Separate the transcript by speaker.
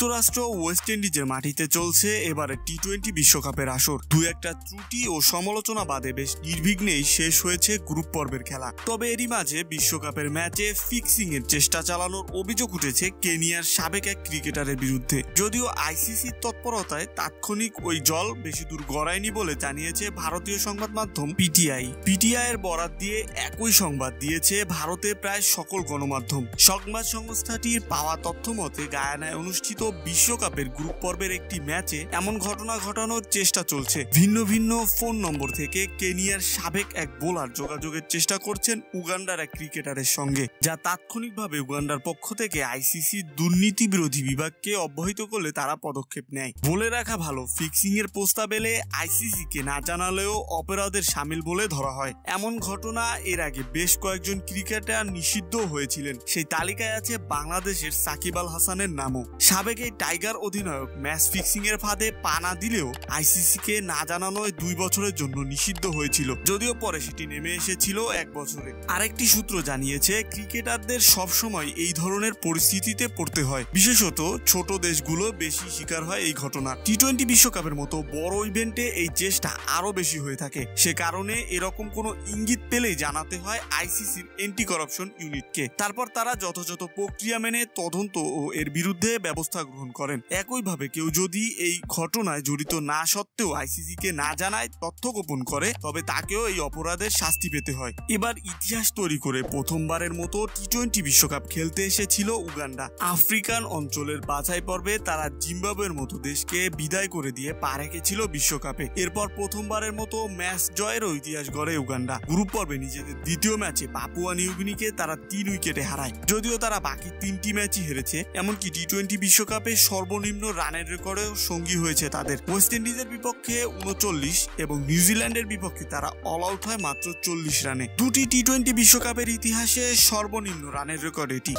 Speaker 1: যুক্তরাষ্ট্র ওয়েস্ট ইন্ডিজের মাটিতে চলছে এবারে টি-20 বিশ্বকাপের আসর। দু একটা ত্রুটি ও সমালোচনা বাদে বেশ নির্বিঘ্নেই শেষ হয়েছে গ্রুপ পর্বের খেলা। তবে এরই মাঝে বিশ্বকাপের ম্যাচে ফিক্সিং এর চেষ্টা চালানোর অভিযোগ উঠেছে কেনিয়ার সাবেক এক ক্রিকেটারের বিরুদ্ধে। যদিও আইসিসির তৎপরতায় তাৎক্ষণিক ওই জল বেশি দূর গড়ায়নি বলে জানিয়েছে ভারতীয় সংবাদ মাধ্যম পিটিআই এর বরাত দিয়ে একই সংবাদ দিয়েছে ভারতের প্রায় সকল গণমাধ্যম। সংবাদ সংস্থাটির পাওয়া তথ্য মতে গায়ানায় অনুষ্ঠিত বিশ্বকাপের গ্রুপ পর্বের একটি ম্যাচে এমন ঘটনা ঘটানোর চেষ্টা চলছে। ভিন্ন ভিন্ন ফোন নম্বর থেকে কেনিয়ার সাবেক এক বোলার যোগাযোগের চেষ্টা করছেন উগান্ডার এক ক্রিকেটারের সঙ্গে, যা তাৎক্ষণিকভাবে উগান্ডার পক্ষ থেকে আইসিসি দুর্নীতি বিরোধী বিভাগকে অব্যাহত করলে তারা পদক্ষেপ নেয়। বলে রাখা ভালো, ফিক্সিং এর প্রস্তাব এলে আইসিসি কে না জানালেও অপরাধের সামিল বলে ধরা হয়। এমন ঘটনা এর আগে বেশ কয়েকজন ক্রিকেটার নিষিদ্ধ হয়েছিলেন। সেই তালিকায় আছে বাংলাদেশের সাকিব আল হাসানের নামও। সাবেক এই টাইগার অধিনায়ক ম্যাচ ফিক্সিং এর ফাঁদে পা না দিলেও আইসিসি কে না জানানোয় 2 বছরের জন্য নিষিদ্ধ হয়েছিল, যদিও পরে সেটি নেমে এসেছিল 1 বছরে। আরেকটি সূত্র জানিয়েছে ক্রিকেটারদের সবসময় এই ধরনের পরিস্থিতিতে পড়তে হয়, বিশেষত ছোট দেশগুলো বেশি শিকার হয় এই ঘটনা। টি-20 বিশ্বকাপের মতো বড় ইভেন্টে এই চেষ্টা আরো বেশি হয়ে থাকে। সে কারণে এরকম কোনো ইঙ্গিত পেলেই জানাতে হয় আইসিসির অ্যান্টি করাপশন ইউনিটকে। তারপর তারা যথাযথ প্রক্রিয়া মেনে তদন্ত ও এর বিরুদ্ধে ব্যবস্থা গ্রহণ করেন। একইভাবে কেউ যদি এই ঘটনায় জড়িত না সত্ত্বেও আইসিসি কে না জানায় তথ্য গোপন করে, তবে তাকেও এই অপরাধের শাস্তি পেতে হয়। এবার ইতিহাস তৈরি করে প্রথমবারের মতো টি-20 বিশ্বকাপ খেলতে এসেছিল উগান্ডা। আফ্রিকান অঞ্চলের বাছাই পর্বে তারা জিম্বাবুয়ের মতো দেশকে বিদায় করে দিয়ে পা রেখেছিল বিশ্বকাপে। এরপর প্রথমবারের মতো ম্যাচ জয়েরও ইতিহাস গড়ে উগান্ডা। গ্রুপ পর্বে নিজেদের দ্বিতীয় ম্যাচে পাপুয়া নিউগিনিকে তারা 3 উইকেটে হারায়। যদিও তারা বাকি 3টি ম্যাচই হেরেছে, এমনকি টি-20 বিশ্বকাপে সর্বনিম্ন রানের রেকর্ডেও সঙ্গী হয়েছে তাদের। ওয়েস্ট ইন্ডিজের বিপক্ষে 39 এবং নিউজিল্যান্ডের বিপক্ষে তারা অল আউট হয় মাত্র 40 রানে। দুটি টি-20 বিশ্বকাপের ইতিহাসে সর্বনিম্ন রানের রেকর্ড এটি।